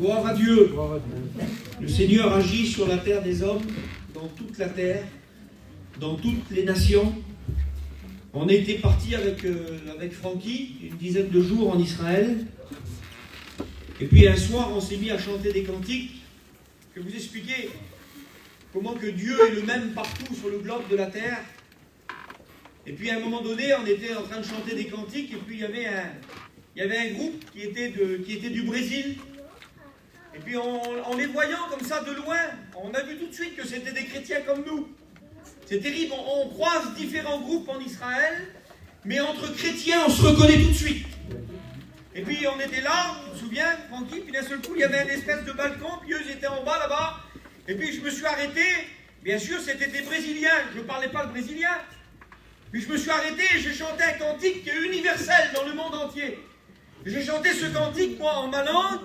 Gloire à Dieu. Le Seigneur agit sur la terre des hommes, dans toute la terre, dans toutes les nations. On était parti avec Francky une dizaine de jours en Israël. Et puis un soir, on s'est mis à chanter des cantiques. Je vais vous expliquer comment que Dieu est le même partout sur le globe de la terre. Et puis à un moment donné, on était en train de chanter des cantiques. Et puis il y avait un groupe qui était du Brésil. Et puis en les voyant comme ça de loin, on a vu tout de suite que c'était des chrétiens comme nous. C'est terrible, on croise différents groupes en Israël, mais entre chrétiens, on se reconnaît tout de suite. Et puis on était là, tu te souviens, Francky, puis d'un seul coup, il y avait un espèce de balcon, puis eux, ils étaient en bas, là-bas. Et puis je me suis arrêté, bien sûr, c'était des Brésiliens, je ne parlais pas le brésilien. Puis je me suis arrêté et j'ai chanté un cantique qui est universel dans le monde entier. J'ai chanté ce cantique, moi, en ma langue.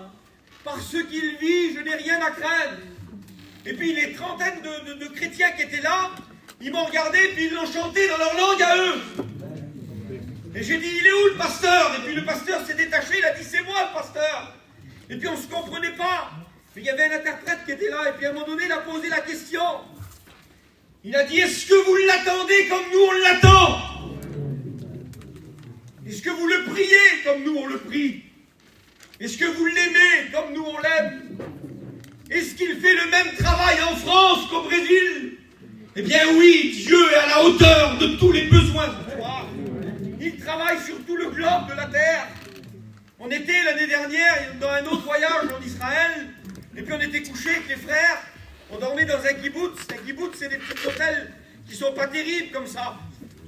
Par ce qu'il vit, je n'ai rien à craindre. Et puis les trentaines de chrétiens qui étaient là, ils m'ont regardé, puis ils l'ont chanté dans leur langue à eux. Et j'ai dit, il est où le pasteur? Et puis le pasteur s'est détaché, il a dit, c'est moi le pasteur. Et puis on ne se comprenait pas. Mais il y avait un interprète qui était là, et puis à un moment donné, il a posé la question. Il a dit, est-ce que vous l'attendez comme nous on l'attend? Est-ce que vous le priez comme nous on le prie? Est-ce que vous l'aimez comme nous on l'aime? Est-ce qu'il fait le même travail en France qu'au Brésil? Eh bien oui, Dieu est à la hauteur de tous les besoins ce soir. Il travaille sur tout le globe de la terre. On était l'année dernière dans un autre voyage en Israël, et puis on était couchés avec les frères, on dormait dans un kibbutz. Un kibbutz, c'est des petits hôtels qui sont pas terribles comme ça.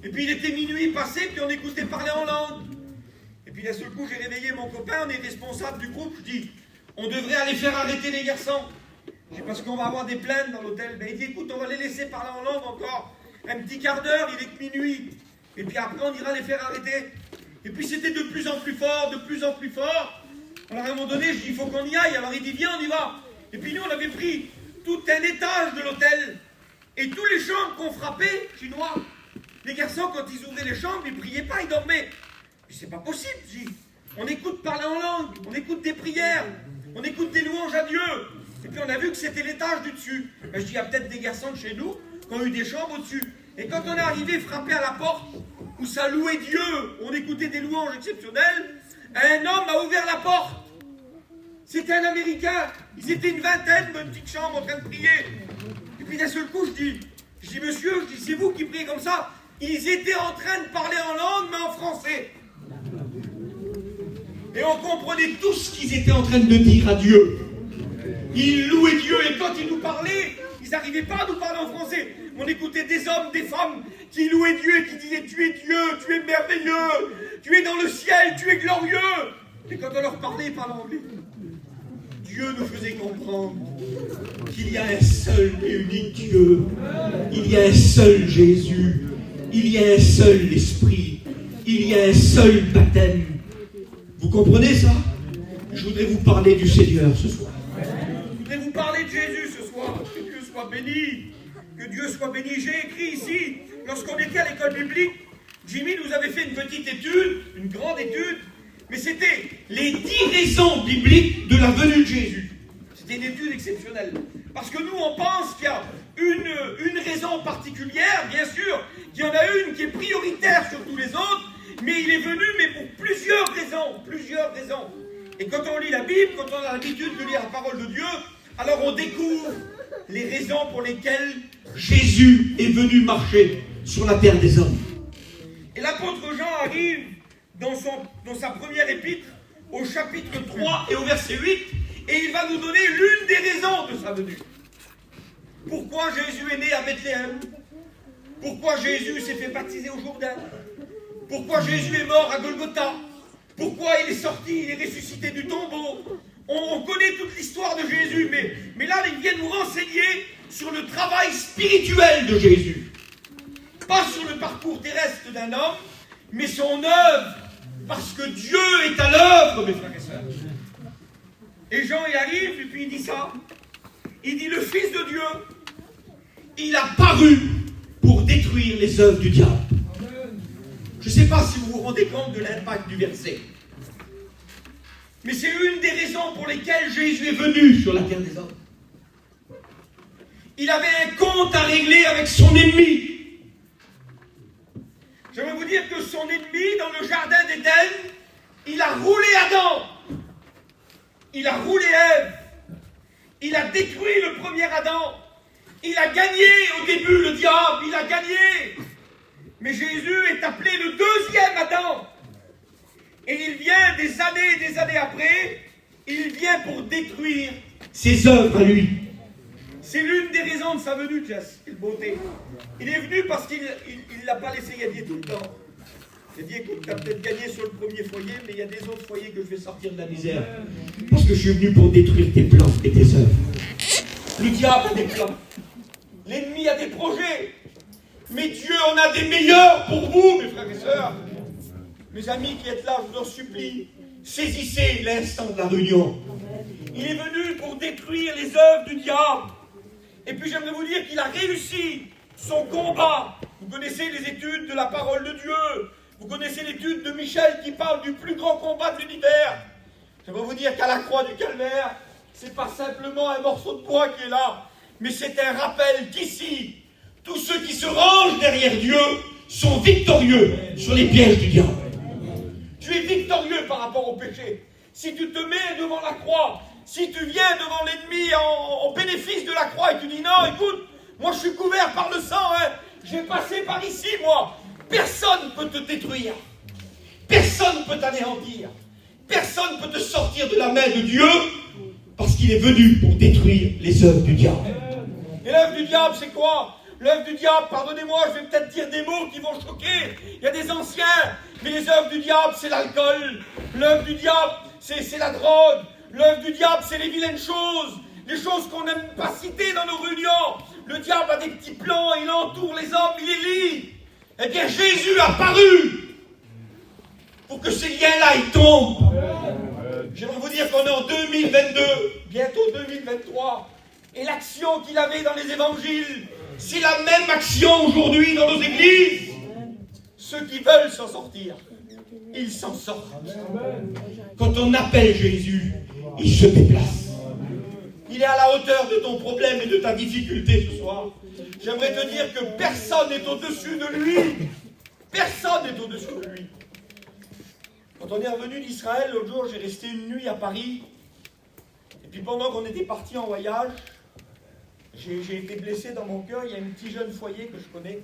Et puis il était minuit passé, puis on écoutait parler en langue. Et puis d'un seul coup, j'ai réveillé mon copain, on est responsable du groupe. Je dis, on devrait aller faire arrêter les garçons. Je dis, parce qu'on va avoir des plaintes dans l'hôtel. Ben, il dit, écoute, on va les laisser parler en langue encore un petit quart d'heure, il est que minuit. Et puis après, on ira les faire arrêter. Et puis c'était de plus en plus fort, de plus en plus fort. Alors à un moment donné, je dis, il faut qu'on y aille. Alors il dit, viens, on y va. Et puis nous, on avait pris tout un étage de l'hôtel. Et tous les chambres qu'on frappait, chinois, les garçons, quand ils ouvraient les chambres, ils ne priaient pas, ils dormaient. C'est pas possible, je dis. On écoute parler en langue, on écoute des prières, on écoute des louanges à Dieu. Et puis on a vu que c'était l'étage du dessus. Ben, je dis, il y a peut-être des garçons de chez nous qui ont eu des chambres au-dessus. Et quand on est arrivé frapper à la porte, où ça louait Dieu, on écoutait des louanges exceptionnelles, un homme a ouvert la porte. C'était un Américain. Ils étaient une vingtaine de petites chambres en train de prier. Et puis d'un seul coup, je dis, monsieur, c'est vous qui priez comme ça? Ils étaient en train de parler en langue, mais en français. Et on comprenait tous ce qu'ils étaient en train de dire à Dieu. Ils louaient Dieu, et quand ils nous parlaient, ils n'arrivaient pas à nous parler en français. On écoutait des hommes, des femmes qui louaient Dieu et qui disaient, tu es Dieu, tu es merveilleux, tu es dans le ciel, tu es glorieux. Et quand on leur parlait, ils parlaient anglais. Dieu nous faisait comprendre qu'il y a un seul et unique Dieu. Il y a un seul Jésus. Il y a un seul Esprit. Il y a un seul baptême. Vous comprenez ça? Je voudrais vous parler du Seigneur ce soir. Je voudrais vous parler de Jésus ce soir. Que Dieu soit béni. Que Dieu soit béni. J'ai écrit ici, lorsqu'on était à l'école biblique, Jimmy nous avait fait une petite étude, une grande étude, mais c'était les 10 raisons bibliques de la venue de Jésus. C'était une étude exceptionnelle. Parce que nous, on pense qu'il y a une raison particulière, bien sûr, qu'il y en a une qui est prioritaire sur tous les autres, mais il est venu, mais pour plusieurs raisons. Et quand on lit la Bible, quand on a l'habitude de lire la parole de Dieu, alors on découvre les raisons pour lesquelles Jésus est venu marcher sur la terre des hommes. Et l'apôtre Jean arrive dans sa première épître, au chapitre 3 et au verset 8, et il va nous donner l'une des raisons de sa venue. Pourquoi Jésus est né à Bethléem? Pourquoi Jésus s'est fait baptiser au Jourdain? Pourquoi Jésus est mort à Golgotha? Pourquoi il est sorti, il est ressuscité du tombeau? On connaît toute l'histoire de Jésus, mais là, il vient nous renseigner sur le travail spirituel de Jésus. Pas sur le parcours terrestre d'un homme, mais son œuvre, parce que Dieu est à l'œuvre, mes frères et sœurs. Et Jean y arrive, et puis il dit ça. Il dit, le Fils de Dieu, il a paru pour détruire les œuvres du diable. Je ne sais pas si vous vous rendez compte de l'impact du verset. Mais c'est une des raisons pour lesquelles Jésus est venu sur la terre des hommes. Il avait un compte à régler avec son ennemi. Je vais vous dire que son ennemi, dans le jardin d'Éden, il a roulé Adam. Il a roulé Ève. Il a détruit le premier Adam. Il a gagné au début, le diable. Il a gagné. Mais Jésus est appelé le deuxième Adam. Et il vient des années après, il vient pour détruire ses œuvres à lui. C'est l'une des raisons de sa venue, Jess. Quelle beauté. Il est venu parce qu'il ne l'a pas laissé gagner tout le temps. Il a dit, écoute, tu as peut-être gagné sur le premier foyer, mais il y a des autres foyers que je vais sortir de la misère. Parce que je suis venu pour détruire tes plans et tes œuvres. Le diable a des plans. L'ennemi a des projets. Mais Dieu en a des meilleurs pour vous, mes frères et sœurs. Mes amis qui êtes là, je vous en supplie, saisissez l'instant de la réunion. Il est venu pour détruire les œuvres du diable. Et puis j'aimerais vous dire qu'il a réussi son combat. Vous connaissez les études de la parole de Dieu. Vous connaissez l'étude de Michel qui parle du plus grand combat de l'univers. J'aimerais vous dire qu'à la croix du calvaire, c'est pas simplement un morceau de bois qui est là, mais c'est un rappel qu'ici, tous ceux qui se rangent derrière Dieu sont victorieux sur les pièges du diable. Tu es victorieux par rapport au péché. Si tu te mets devant la croix, si tu viens devant l'ennemi en bénéfice de la croix et tu dis non, écoute, moi je suis couvert par le sang, hein, j'ai passé par ici, moi. Personne ne peut te détruire. Personne ne peut t'anéantir. Personne ne peut te sortir de la main de Dieu parce qu'il est venu pour détruire les œuvres du diable. Et l'œuvre du diable, c'est quoi? L'œuvre du diable, pardonnez-moi, je vais peut-être dire des mots qui vont choquer. Il y a des anciens, mais les œuvres du diable, c'est l'alcool. L'œuvre du diable, c'est la drogue. L'œuvre du diable, c'est les vilaines choses. Les choses qu'on n'aime pas citer dans nos réunions. Le diable a des petits plans, il entoure les hommes, il les lie. Eh bien, Jésus a paru pour que ces liens-là, ils tombent. J'aimerais vous dire qu'on est en 2022, bientôt 2023. Et l'action qu'il avait dans les évangiles, c'est la même action aujourd'hui dans nos églises. Ceux qui veulent s'en sortir, ils s'en sortent. Quand on appelle Jésus, il se déplace. Il est à la hauteur de ton problème et de ta difficulté ce soir. J'aimerais te dire que personne n'est au-dessus de lui. Personne n'est au-dessus de lui. Quand on est revenu d'Israël, l'autre jour, j'ai resté une nuit à Paris. Et puis pendant qu'on était partis en voyage, j'ai été blessé dans mon cœur. Il y a un petit jeune foyer que je connais.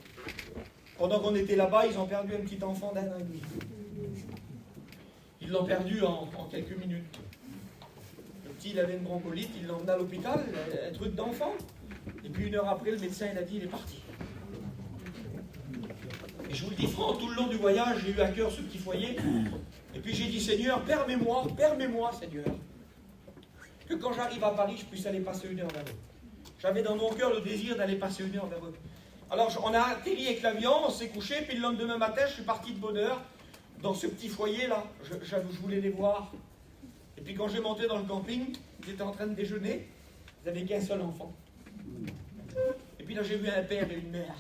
Pendant qu'on était là-bas, ils ont perdu un petit enfant d'1 an et demi. Ils l'ont perdu en quelques minutes. Le petit, il avait une bronchiolite, il l'a emmené à l'hôpital, un truc d'enfant. Et puis 1 heure après, le médecin, il a dit, il est parti. Et je vous le dis franc, tout le long du voyage, j'ai eu à cœur ce petit foyer. Et puis j'ai dit, Seigneur, permets-moi, Seigneur, que quand j'arrive à Paris, je puisse aller passer 1 heure vers eux. J'avais dans mon cœur le désir d'aller passer 1 heure vers eux. Alors on a atterri avec l'avion, on s'est couché, puis le lendemain matin, je suis parti de bonne heure dans ce petit foyer-là. Je voulais les voir. Et puis quand j'ai monté dans le camping, ils étaient en train de déjeuner, ils n'avaient qu'un seul enfant. Et puis là, j'ai vu un père et une mère.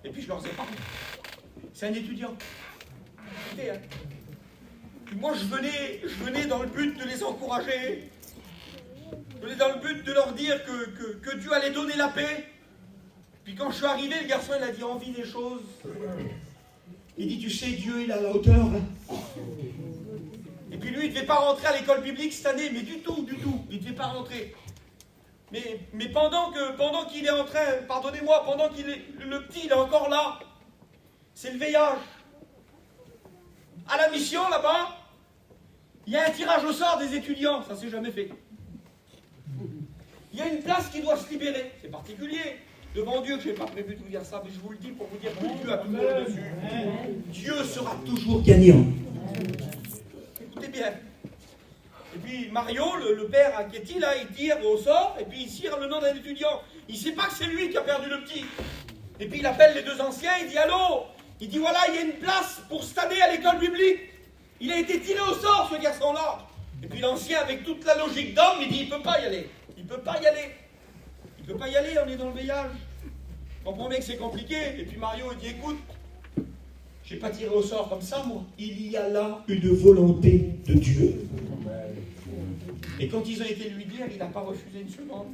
Et puis je leur ai parlé. C'est un étudiant. Écoutez, hein. Puis moi, je venais dans le but de les encourager. Je venais dans le but de leur dire que Dieu allait donner la paix. Puis quand je suis arrivé, le garçon, il a dit envie des choses. Il dit, tu sais, Dieu, il est à la hauteur. Hein. Et puis lui, il ne devait pas rentrer à l'école biblique cette année, mais du tout. Il ne devait pas rentrer. Mais pendant qu'il est en train, pardonnez-moi, pendant qu'il est, le petit, il est encore là, c'est le veillage. À la mission, là-bas, il y a un tirage au sort des étudiants, ça s'est jamais fait. Il y a une place qui doit se libérer, c'est particulier. Devant Dieu, que je n'ai pas prévu de vous dire ça, mais je vous le dis pour vous dire que Dieu a tout le monde dessus. Dieu sera toujours gagnant. Écoutez bien. Et puis Mario, le père à Ketty, là, il tire au sort, et puis il tire le nom d'un étudiant. Il ne sait pas que c'est lui qui a perdu le petit. Et puis il appelle les 2 anciens, il dit allô. Il dit voilà, il y a une place pour cette année à l'école biblique. Il a été tiré au sort, ce garçon-là. Et puis l'ancien, avec toute la logique d'homme, il dit il ne peut pas y aller. Il ne peut pas y aller. Il ne peut pas y aller, on est dans le veillage. On comprend bien que c'est compliqué. Et puis Mario, il dit écoute, Je n'ai pas tiré au sort comme ça, moi. Il y a là une volonté de Dieu. Et quand ils ont été lui dire, il n'a pas refusé une seconde.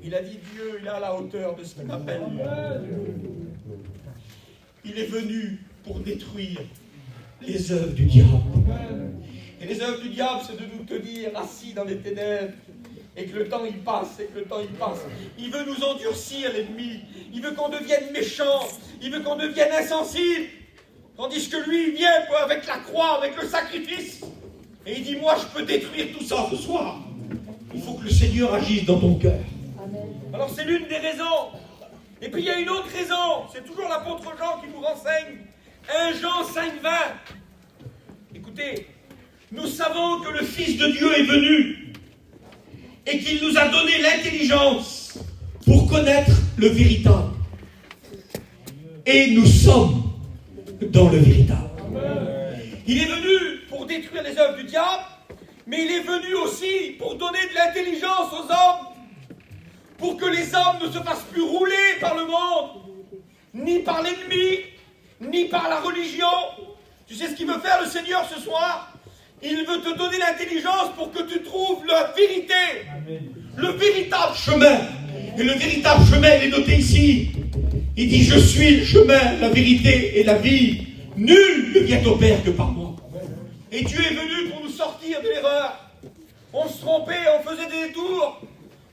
Il a dit, Dieu, il est à la hauteur de ce qu'il m'appelle. Il est venu pour détruire les œuvres du diable. Et les œuvres du diable, c'est de nous tenir assis dans les ténèbres. Et que le temps il passe, et que le temps il passe. Il veut nous endurcir, l'ennemi. Il veut qu'on devienne méchants. Il veut qu'on devienne insensibles. Tandis que lui, il vient avec la croix, avec le sacrifice. Et il dit, moi, je peux détruire tout ça ce soir. Il faut que le Seigneur agisse dans ton cœur. Alors, c'est l'une des raisons. Et puis, il y a une autre raison. C'est toujours l'apôtre Jean qui nous renseigne. 1 Jean 5,20. Écoutez, nous savons que le Fils de Dieu est venu et qu'il nous a donné l'intelligence pour connaître le véritable. Et nous sommes dans le véritable. Il est venu pour détruire les œuvres du diable, mais il est venu aussi pour donner de l'intelligence aux hommes, pour que les hommes ne se fassent plus rouler par le monde, ni par l'ennemi, ni par la religion. Tu sais ce qu'il veut faire le Seigneur ce soir? Il veut te donner l'intelligence pour que tu trouves la vérité. Amen. Le véritable chemin. Et le véritable chemin, il est noté ici. Il dit, je suis le chemin, la vérité et la vie. Nul ne vient au Père que par moi. Et Dieu est venu pour nous sortir de l'erreur. On se trompait, on faisait des détours.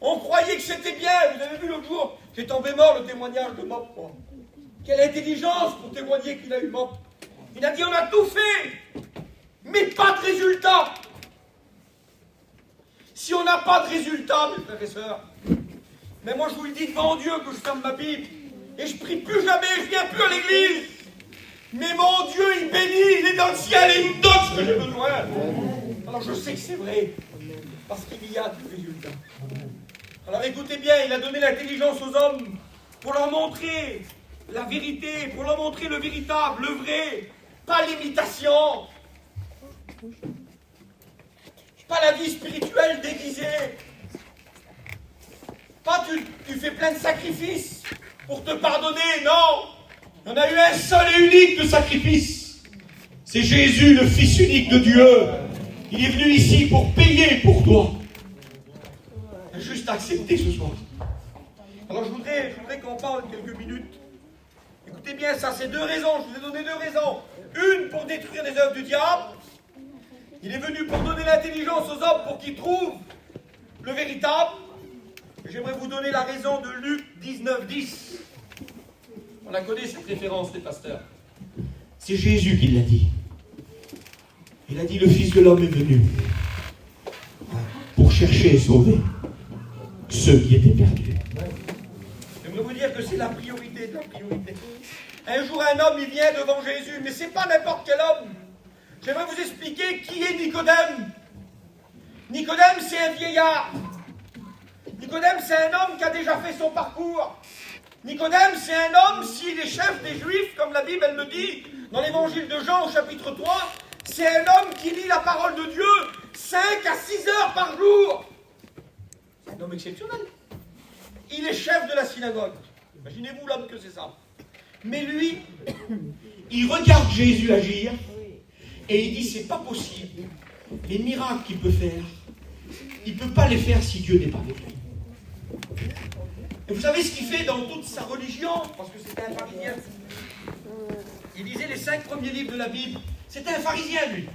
On croyait que c'était bien. Vous avez vu l'autre jour, j'ai tombé mort le témoignage de Mop. Quelle intelligence pour témoigner qu'il a eu Mop. Il a dit, on a tout fait. Mais pas de résultat. Si on n'a pas de résultat, mes frères et sœurs, mais moi je vous le dis devant Dieu que je ferme ma Bible, et je prie plus jamais, je viens plus à l'église. Mais mon Dieu, il bénit, il est dans le ciel et il me donne ce que j'ai besoin. Alors je sais que c'est vrai, parce qu'il y a du résultat. Alors écoutez bien, il a donné l'intelligence aux hommes pour leur montrer la vérité, pour leur montrer le véritable, le vrai, pas l'imitation. Pas la vie spirituelle déguisée. Pas tu fais plein de sacrifices pour te pardonner, non. Il y en a eu un seul et unique de sacrifice. C'est Jésus, le Fils unique de Dieu. Il est venu ici pour payer pour toi. Juste accepter ce soir. Alors je voudrais qu'on parle quelques minutes. Écoutez bien, ça c'est deux raisons. Je vous ai donné deux raisons. Une pour détruire les œuvres du diable. Il est venu pour donner l'intelligence aux hommes pour qu'ils trouvent le véritable. J'aimerais vous donner la raison de Luc 19:10. On la connaît cette référence, les pasteurs. C'est Jésus qui l'a dit. Il a dit, le Fils de l'homme est venu pour chercher et sauver ceux qui étaient perdus. J'aimerais vous dire que c'est la priorité de la priorité. Un jour, un homme, il vient devant Jésus, mais c'est pas n'importe quel homme. J'aimerais vous expliquer qui est Nicodème. Nicodème, c'est un vieillard. Nicodème, c'est un homme qui a déjà fait son parcours. Nicodème, c'est un homme, s'il est chef des Juifs, comme la Bible elle le dit, dans l'évangile de Jean au chapitre 3, c'est un homme qui lit la parole de Dieu 5 à 6 heures par jour. C'est un homme exceptionnel. Il est chef de la synagogue. Imaginez-vous l'homme que c'est ça. Mais lui, il regarde Jésus agir et il dit, c'est pas possible. Les miracles qu'il peut faire, il ne peut pas les faire si Dieu n'est pas avec lui. Et vous savez ce qu'il fait dans toute sa religion? Parce que c'était un pharisien. Il lisait les 5 premiers livres de la Bible. C'était un pharisien, lui.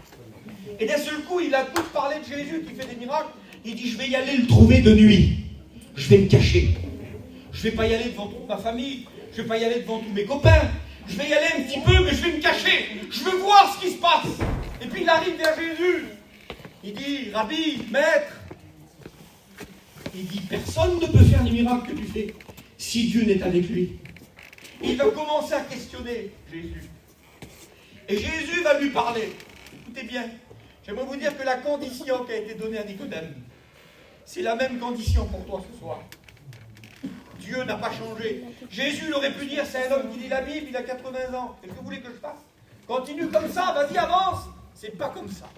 Et d'un seul coup, il a tout parlé de Jésus qui fait des miracles. Il dit, je vais y aller le trouver de nuit. Je vais me cacher. Je ne vais pas y aller devant toute ma famille. Je ne vais pas y aller devant tous mes copains. Je vais y aller un petit peu, mais je vais me cacher. Je veux voir ce qui se passe. Et puis il arrive vers Jésus. Il dit, Rabbi, maître. Il dit, personne ne peut faire les miracles que tu fais si Dieu n'est avec lui. Et il va commencer à questionner Jésus. Et Jésus va lui parler. Écoutez bien, j'aimerais vous dire que la condition qui a été donnée à Nicodème, c'est la même condition pour toi ce soir. Dieu n'a pas changé. Jésus aurait pu dire, c'est un homme qui lit la Bible, il a 80 ans. Qu'est-ce que vous voulez que je fasse? Continue comme ça, vas-y, avance. C'est pas comme ça.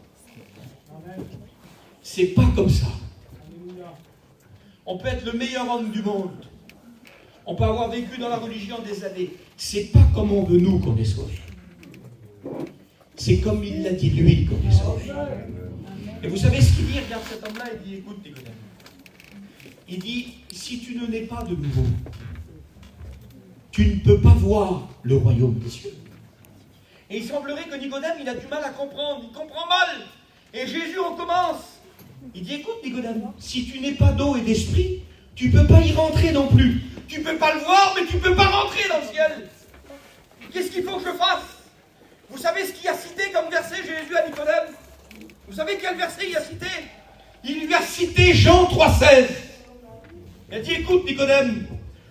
C'est pas comme ça. On peut être le meilleur homme du monde. On peut avoir vécu dans la religion des années. C'est pas comme on veut nous qu'on est sauvé. C'est comme il l'a dit lui qu'on est sauvé. Et vous savez ce qu'il dit? Regarde cet homme-là, il dit, écoute Nicodème. Il dit, si tu ne nais pas de nouveau, tu ne peux pas voir le royaume des cieux. Et il semblerait que Nicodème, il a du mal à comprendre. Il comprend mal. Et Jésus recommence. Il dit, écoute Nicodème, si tu n'es pas d'eau et d'esprit, tu ne peux pas y rentrer non plus. Tu ne peux pas le voir, mais tu ne peux pas rentrer dans le ciel. Qu'est-ce qu'il faut que je fasse? Vous savez ce qu'il a cité comme verset Jésus à Nicodème? Vous savez quel verset il a cité? Il lui a cité Jean 3,16. Il a dit, écoute Nicodème,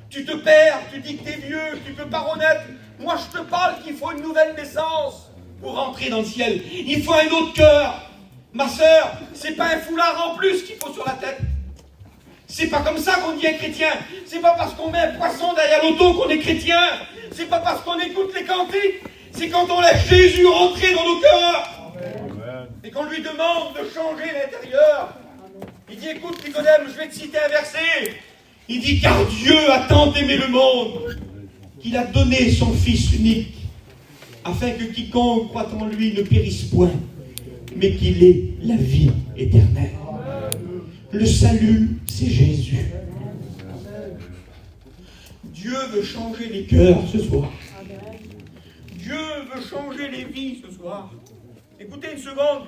tu te perds, tu dis que tu es vieux, que tu ne peux pas renaître. Moi je te parle qu'il faut une nouvelle naissance pour rentrer dans le ciel. Il faut un autre cœur. Ma sœur, c'est pas un foulard en plus qu'il faut sur la tête. C'est pas comme ça qu'on devient chrétien. C'est pas parce qu'on met un poisson derrière l'auto qu'on est chrétien. C'est pas parce qu'on écoute les cantiques. C'est quand on laisse Jésus rentrer dans nos cœurs. Amen. Et qu'on lui demande de changer l'intérieur. Il dit, écoute Nicodème, je vais te citer un verset. Il dit, car Dieu a tant aimé le monde qu'il a donné son Fils unique, afin que quiconque croit en lui ne périsse point, mais qu'il ait la vie éternelle. Le salut, c'est Jésus. Dieu veut changer les cœurs ce soir. Dieu veut changer les vies ce soir. Écoutez une seconde.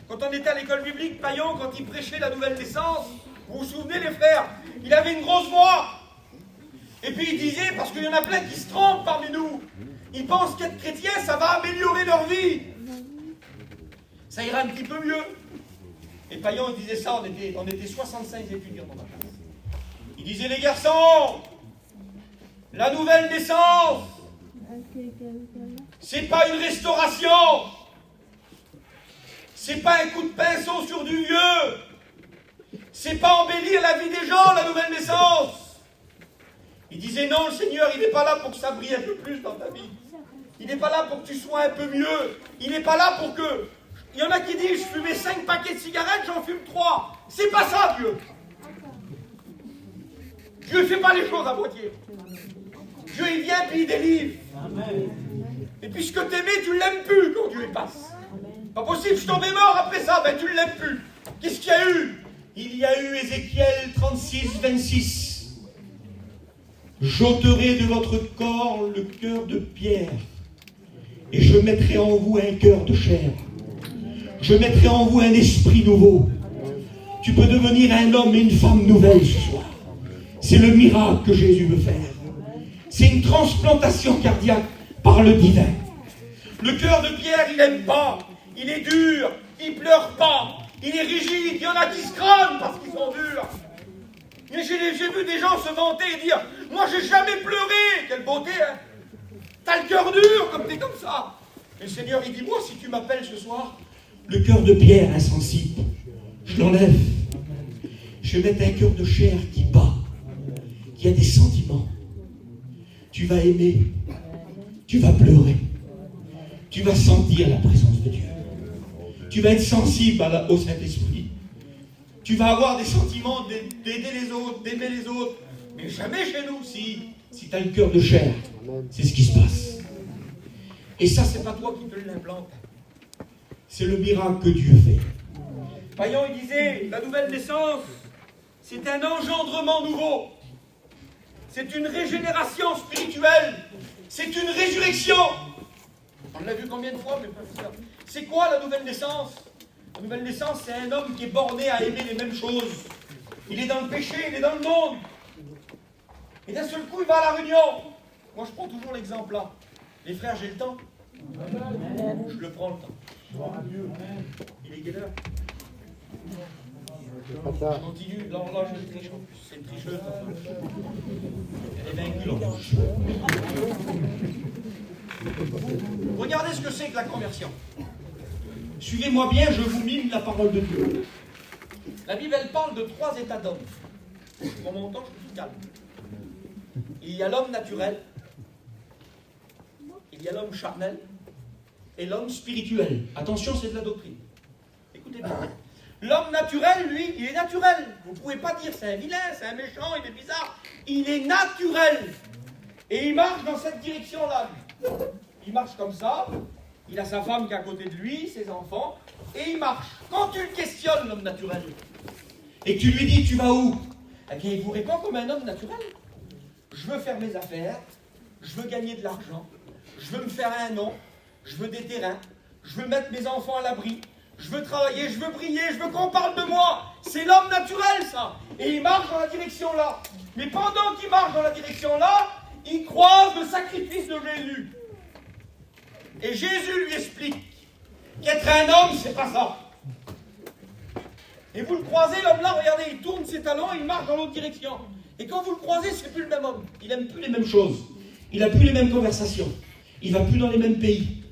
Quand on était à l'école biblique, Paillon, quand il prêchait la nouvelle naissance, vous vous souvenez les frères, il avait une grosse voix. Et puis il disait, parce qu'il y en a plein qui se trompent parmi nous, ils pensent qu'être chrétien, ça va améliorer leur vie. Ça ira un petit peu mieux. Et Paillon, il disait ça, on était 65 étudiants dans ma classe. Il disait, les garçons, la nouvelle naissance, c'est pas une restauration. C'est pas un coup de pinceau sur du vieux. C'est pas embellir la vie des gens, la nouvelle naissance. Il disait non, le Seigneur, il n'est pas là pour que ça brille un peu plus dans ta vie. Il n'est pas là pour que tu sois un peu mieux. Il n'est pas là pour que... Il y en a qui disent, je fumais 5 paquets de cigarettes, j'en fume 3. C'est pas ça, Dieu. Dieu ne fait pas les choses à moitié. Dieu, il vient puis il délivre. Amen. Et puisque t'aimais, tu ne l'aimes plus quand Dieu y passe. Pas possible, je tombais mort après ça, ben tu ne l'aimes plus. Qu'est-ce qu'il y a eu? Il y a eu Ézéchiel 36, 26. J'ôterai de votre corps le cœur de pierre, et je mettrai en vous un cœur de chair. Je mettrai en vous un esprit nouveau. Tu peux devenir un homme et une femme nouvelle ce soir. C'est le miracle que Jésus veut faire. C'est une transplantation cardiaque par le divin. Le cœur de pierre, il n'aime pas. Il est dur. Il ne pleure pas. Il est rigide. Il y en a qui se crament parce qu'ils sont durs. Mais j'ai vu des gens se vanter et dire, moi j'ai jamais pleuré. Quelle beauté, hein. T'as le cœur dur comme t'es comme ça. Et le Seigneur, il dit, moi, si tu m'appelles ce soir, le cœur de pierre insensible, je l'enlève. Je vais mettre un cœur de chair qui bat, qui a des sentiments. Tu vas aimer, tu vas pleurer, tu vas sentir la présence de Dieu. Tu vas être sensible au Saint-Esprit. Tu vas avoir des sentiments d'aider les autres, d'aimer les autres. Mais jamais chez nous, si tu as le cœur de chair, c'est ce qui se passe. Et ça, c'est pas toi qui te l'implante. C'est le miracle que Dieu fait. Paillon, il disait, la nouvelle naissance, c'est un engendrement nouveau. C'est une régénération spirituelle. C'est une résurrection. On l'a vu combien de fois, mais pas ça. C'est quoi la nouvelle naissance? La nouvelle naissance, c'est un homme qui est borné à aimer les mêmes choses. Il est dans le péché, il est dans le monde. Et d'un seul coup, il va à la réunion. Moi, je prends toujours l'exemple là. Les frères, j'ai le temps. Je le prends le temps. Il est quelle heure? Je continue. L'horloge, je triche en plus. C'est une tricheuse. Elle est vaincue, l'horloge. Regardez ce que c'est que la conversion. Suivez-moi bien, je vous mime la parole de Dieu. La Bible, elle parle de 3 états d'hommes. Pour mon temps, je suis calme. Il y a l'homme naturel, il y a l'homme charnel et l'homme spirituel. Attention, c'est de la doctrine. Écoutez bien. L'homme naturel, lui, il est naturel. Vous ne pouvez pas dire c'est un vilain, c'est un méchant, il est bizarre. Il est naturel. Et il marche dans cette direction-là. Il marche comme ça. Il a sa femme qui est à côté de lui, ses enfants. Et il marche. Quand tu le questionnes, l'homme naturel, et que tu lui dis, tu vas où? Eh bien, il vous répond comme un homme naturel. Je veux faire mes affaires. Je veux gagner de l'argent. Je veux me faire un nom. Je veux des terrains. Je veux mettre mes enfants à l'abri. Je veux travailler, je veux briller, je veux qu'on parle de moi. C'est l'homme naturel, ça. Et il marche dans la direction là. Mais pendant qu'il marche dans la direction là, il croise le sacrifice de Jésus. Et Jésus lui explique qu'être un homme, c'est pas ça. Et vous le croisez, l'homme là, regardez, il tourne ses talons, il marche dans l'autre direction. Et quand vous le croisez, c'est plus le même homme. Il n'aime plus les mêmes choses. Il n'a plus les mêmes conversations. Il ne va plus dans les mêmes pays.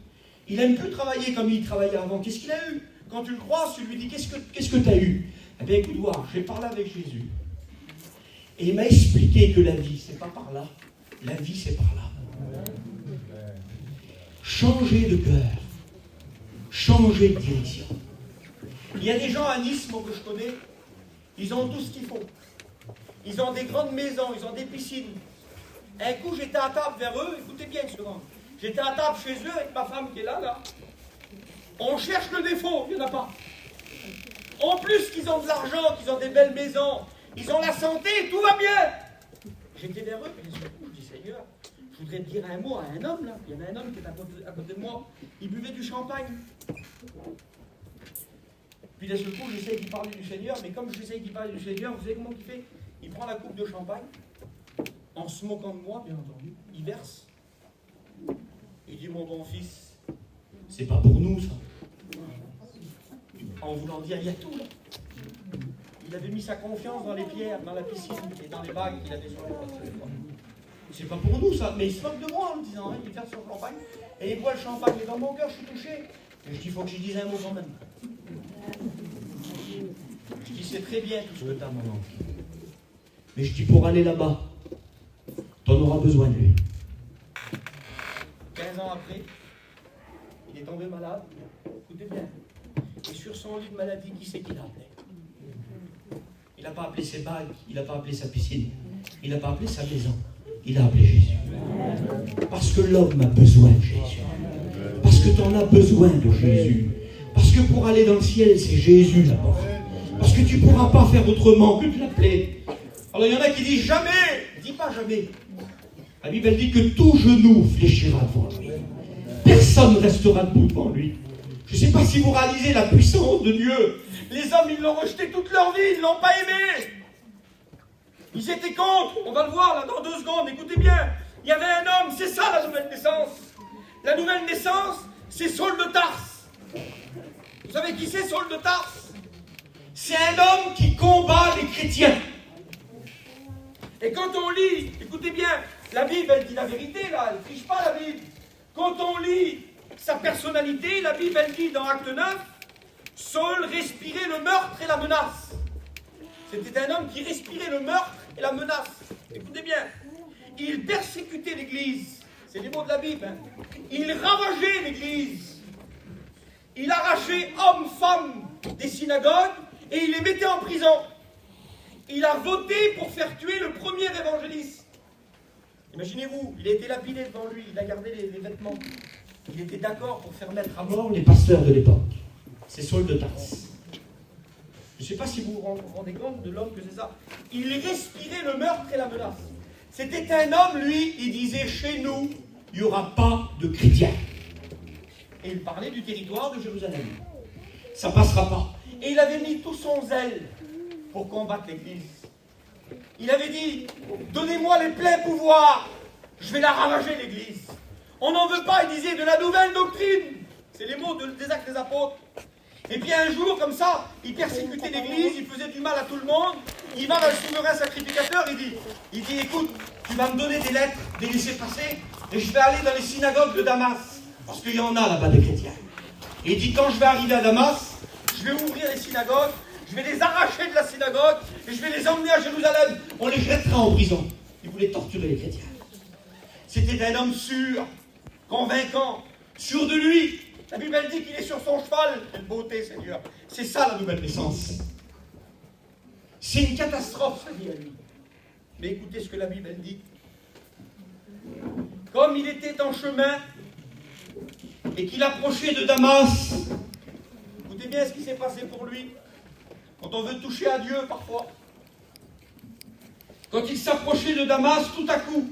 Il n'aime plus travailler comme il travaillait avant. Qu'est-ce qu'il a eu? Quand tu le croises, tu lui dis, qu'est-ce que tu as eu? Eh bien, écoute, voir, j'ai parlé avec Jésus. Et il m'a expliqué que la vie, c'est pas par là. La vie, c'est par là. Changer de cœur. Changer de direction. Il y a des gens à Nice, moi, que je connais, ils ont tout ce qu'il faut. Ils ont des grandes maisons, ils ont des piscines. Un coup, j'étais à table vers eux, écoutez bien une seconde. J'étais à table chez eux avec ma femme qui est là. On cherche le défaut, il n'y en a pas. En plus qu'ils ont de l'argent, qu'ils ont des belles maisons, ils ont la santé, tout va bien. J'étais vers eux, et d'un coup, je dis, Seigneur, je voudrais te dire un mot à un homme, là. Il y avait un homme qui était à côté de moi, il buvait du champagne. Puis d'un seul coup, j'essaie d'y parler du Seigneur, mais comme j'essaie d'y parler du Seigneur, vous savez comment il fait? Il prend la coupe de champagne, en se moquant de moi, bien entendu, il verse. Il dit, mon bon fils, c'est pas pour nous, ça. En voulant dire, il y a tout, là. Il avait mis sa confiance dans les pierres, dans la piscine et dans les bagues qu'il avait sur les portes. C'est pas pour nous, ça. Mais il se moque de moi en me disant, hein, il verse son champagne, et il boit le champagne. Et dans mon cœur, je suis touché. Et je dis, il faut que je dise un mot quand même. Je dis, c'est très bien tout ce que tu as, mon enfant. Mais je dis, pour aller là-bas, tu en auras besoin de lui. 15 ans après, il est tombé malade. Écoutez bien. Et sur son lit de maladie, qui c'est qu'il a appelé? Il n'a pas appelé ses bagues, il n'a pas appelé sa piscine, il n'a pas appelé sa maison. Il a appelé Jésus. Parce que l'homme a besoin de Jésus. Parce que tu en as besoin de Jésus. Parce que pour aller dans le ciel, c'est Jésus la porte. Parce que tu ne pourras pas faire autrement que de l'appeler. Alors il y en a qui disent jamais. Dis pas jamais. La Bible elle dit que tout genou fléchira devant lui. Personne ne restera debout devant lui. Je ne sais pas si vous réalisez la puissance de Dieu. Les hommes, ils l'ont rejeté toute leur vie, ils ne l'ont pas aimé. Ils étaient contre. On va le voir là dans 2 secondes. Écoutez bien. Il y avait un homme, c'est ça la nouvelle naissance. La nouvelle naissance, c'est Saul de Tarse. Vous savez qui c'est Saul de Tarse? C'est un homme qui combat les chrétiens. Et quand on lit, écoutez bien, la Bible, elle dit la vérité là, elle ne triche pas la Bible. Quand on lit sa personnalité, la Bible, elle dit dans Acte 9, Saul respirait le meurtre et la menace. C'était un homme qui respirait le meurtre et la menace. Écoutez bien, il persécutait l'Église. C'est les mots de la Bible. Hein. Il ravageait l'Église. Il arrachait hommes, femmes des synagogues et il les mettait en prison. Il a voté pour faire tuer le premier évangéliste. Imaginez-vous, il a été lapidé devant lui, il a gardé les vêtements. Il était d'accord pour faire mettre à mort les pasteurs de l'époque. C'est Saul de Tarse. Je ne sais pas si vous vous rendez compte de l'homme que c'est ça. Il respirait le meurtre et la menace. C'était un homme, lui, il disait, chez nous, il n'y aura pas de chrétiens. Et il parlait du territoire de Jérusalem. Ça ne passera pas. Et il avait mis tout son zèle pour combattre l'Église. Il avait dit, donnez-moi les pleins pouvoirs, je vais la ravager l'Église. On n'en veut pas, il disait, de la nouvelle doctrine. C'est les mots des Actes des Apôtres. Et puis un jour, comme ça, il persécutait l'Église, il faisait du mal à tout le monde. Il va dans le souverain sacrificateur, il dit, écoute, tu vas me donner des lettres, des laissez-passer, et je vais aller dans les synagogues de Damas, parce qu'il y en a là-bas des chrétiens. Et il dit, quand je vais arriver à Damas, je vais ouvrir les synagogues, je vais les arracher de la synagogue, et je vais les emmener à Jérusalem. On les jettera en prison. Il voulait torturer les chrétiens. C'était un homme sûr, convaincant, sûr de lui. La Bible elle dit qu'il est sur son cheval. Quelle beauté, Seigneur. C'est ça la nouvelle naissance. C'est une catastrophe, sa vie à lui. Mais écoutez ce que la Bible elle dit. Comme il était en chemin et qu'il approchait de Damas, écoutez bien ce qui s'est passé pour lui. Quand on veut toucher à Dieu parfois. Quand il s'approchait de Damas, tout à coup,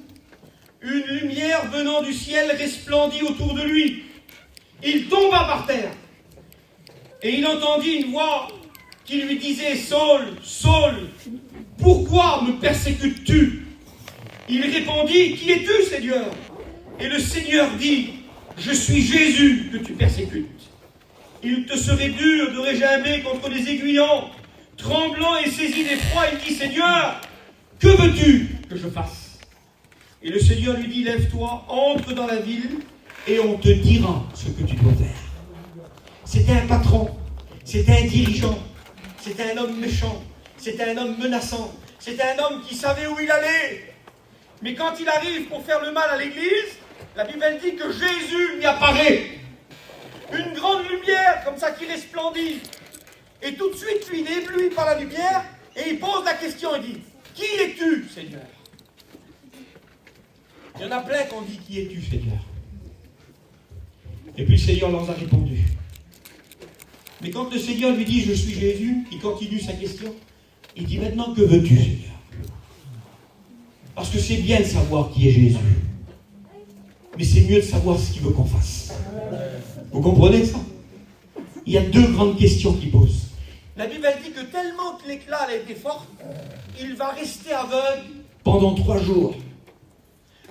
une lumière venant du ciel resplendit autour de lui. Il tomba par terre. Et il entendit une voix qui lui disait « Saul, Saul, pourquoi me persécutes-tu » Il répondit « Qui es-tu, Seigneur » Et le Seigneur dit « Je suis Jésus que tu persécutes. Il te serait dur de régimer contre les aiguillons. » Tremblant et saisi d'effroi, il dit « Seigneur, que veux-tu que je fasse ?» Et le Seigneur lui dit « Lève-toi, entre dans la ville et on te dira ce que tu dois faire. » C'était un patron, c'était un dirigeant, c'était un homme méchant, c'était un homme menaçant, c'était un homme qui savait où il allait. Mais quand il arrive pour faire le mal à l'église, la Bible dit que Jésus lui apparaît. Une grande lumière comme ça qui resplendit. Et tout de suite, lui, il est ébloui par la lumière et il pose la question, il dit « Qui es-tu, Seigneur ?» Il y en a plein qui ont dit « Qui es-tu, Seigneur ?» Et puis le Seigneur leur a répondu. Mais quand le Seigneur lui dit « Je suis Jésus », il continue sa question. Il dit « Maintenant, que veux-tu, Seigneur ?» Parce que c'est bien de savoir qui est Jésus. Mais c'est mieux de savoir ce qu'il veut qu'on fasse. Vous comprenez ça? Il y a deux grandes questions qu'il pose. La Bible dit que tellement que l'éclat a été fort, il va rester aveugle pendant 3 jours.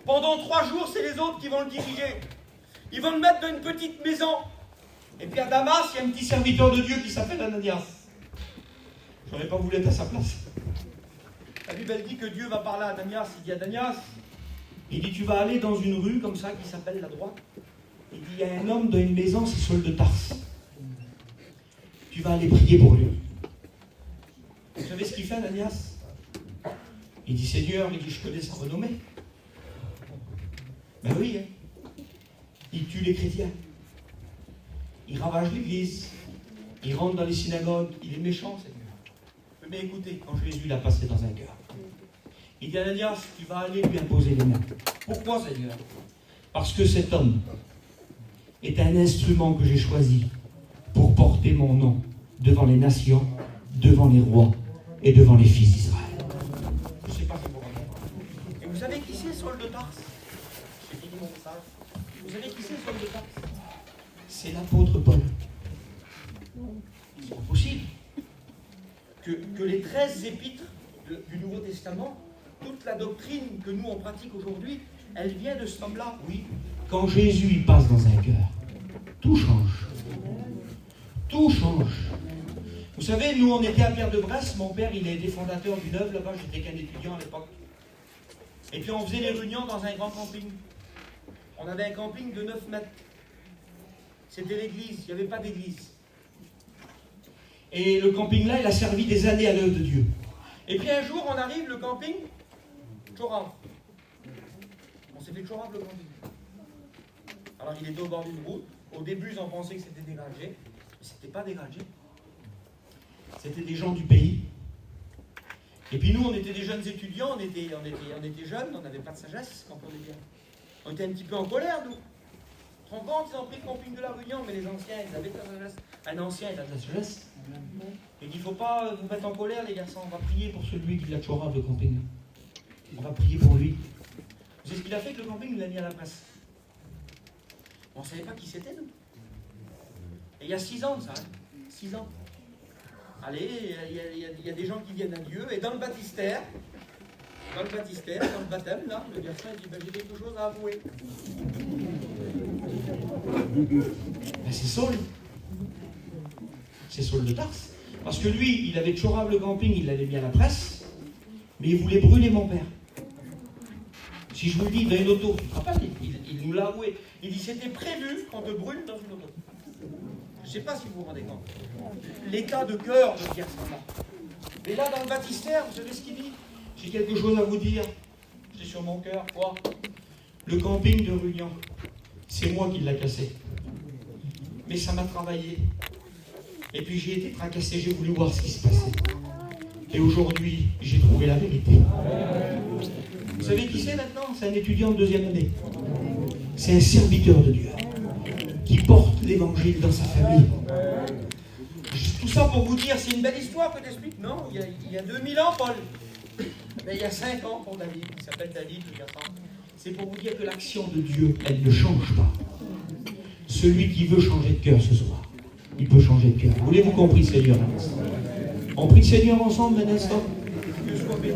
Pendant 3 jours, c'est les autres qui vont le diriger. Ils vont le mettre dans une petite maison. Et puis à Damas, il y a un petit serviteur de Dieu qui s'appelle Ananias. J'aurais pas voulu être à sa place. La Bible dit que Dieu va parler à Ananias. Il dit Ananias, il dit tu vas aller dans une rue comme ça qui s'appelle la droite. Il dit il y a un homme dans une maison, c'est Saul de Tarse. Tu vas aller prier pour lui. Vous savez ce qu'il fait, Ananias? Il dit Seigneur, il dit je connais sa renommée. Ben oui, hein. Il tue les chrétiens. Il ravage l'église. Il rentre dans les synagogues. Il est méchant, Seigneur. Mais écoutez, quand Jésus l'a passé dans un cœur, il dit Ananias, tu vas aller lui imposer les mains. Pourquoi, Seigneur? Parce que cet homme est un instrument que j'ai choisi pour porter mon nom devant les nations, devant les rois et devant les fils d'Israël. Je ne sais pas si vous rendez. Et vous savez qui c'est Saul de Tarse? J'ai fini mon message. Vous savez qui c'est Saul de Tarse? C'est l'apôtre Paul. C'est pas possible que les 13 épîtres du Nouveau Testament, toute la doctrine que nous on pratique aujourd'hui, elle vient de cet homme-là. Oui. Quand Jésus il passe dans un cœur, tout change. Tout change. Vous savez, nous on était à Pierre-de-Bresse, mon père il a été fondateur d'une œuvre là-bas, j'étais qu'un étudiant à l'époque. Et puis on faisait les réunions dans un grand camping. On avait un camping de 9 mètres. C'était l'église, il n'y avait pas d'église. Et le camping là, il a servi des années à l'œuvre de Dieu. Et puis un jour, on arrive, le camping, Chorave. On s'est fait Chorave le camping. Alors il était au bord d'une route. Au début, ils ont pensé que c'était dégagé. Mais c'était pas dégagé. C'était des gens du pays. Et puis nous, on était des jeunes étudiants, on était jeunes, on n'avait pas de sagesse, comprenez bien. On était un petit peu en colère, nous. Tu te rends compte, ils ont pris le camping de la Réunion, mais les anciens, ils avaient de la sagesse. Un ancien, il a de la sagesse. Il dit, il ne faut pas vous mettre en colère, les garçons. On va prier pour celui qui l'a Chorave, le camping. On va prier pour lui. Vous savez ce qu'il a fait avec le camping? Il l'a mis à la presse. On ne savait pas qui c'était, nous. Et il y a 6 ans de ça, 6 ans. Allez, il y a des gens qui viennent à Dieu, et dans le baptistère, dans le baptême, là, le garçon il dit ben, j'ai quelque chose à avouer. Ben, c'est Saul. C'est Saul de Tarse. Parce que lui, il avait Chorave le camping, il l'avait mis à la presse, mais il voulait brûler mon père. Si je vous le dis, dans une auto, tu te rappelles, il nous l'a avoué. Il dit c'était prévu qu'on te brûle dans une auto. Je ne sais pas si vous vous rendez compte. L'état de cœur de ce garçon-là. Mais là, dans le baptistère, vous savez ce qu'il dit? J'ai quelque chose à vous dire. J'ai sur mon cœur. Quoi? Le camping de Réunion, c'est moi qui l'ai cassé. Mais ça m'a travaillé. Et puis j'ai été tracassé, j'ai voulu voir ce qui se passait. Et aujourd'hui, j'ai trouvé la vérité. Vous savez qui c'est maintenant? C'est un étudiant de 2e année. C'est un serviteur de Dieu qui porte l'évangile dans sa famille. Tout ça pour vous dire, c'est une belle histoire que t'expliques, non? Il y a 2000 ans, Paul. Mais il y a 5 ans pour David, il s'appelle David, le garçon. C'est pour vous dire que l'action de Dieu, elle ne change pas. Celui qui veut changer de cœur ce soir, il peut changer de cœur. Voulez-vous qu'on prie le Seigneur un instant? On prie le Seigneur ensemble un instant. Que soit béni.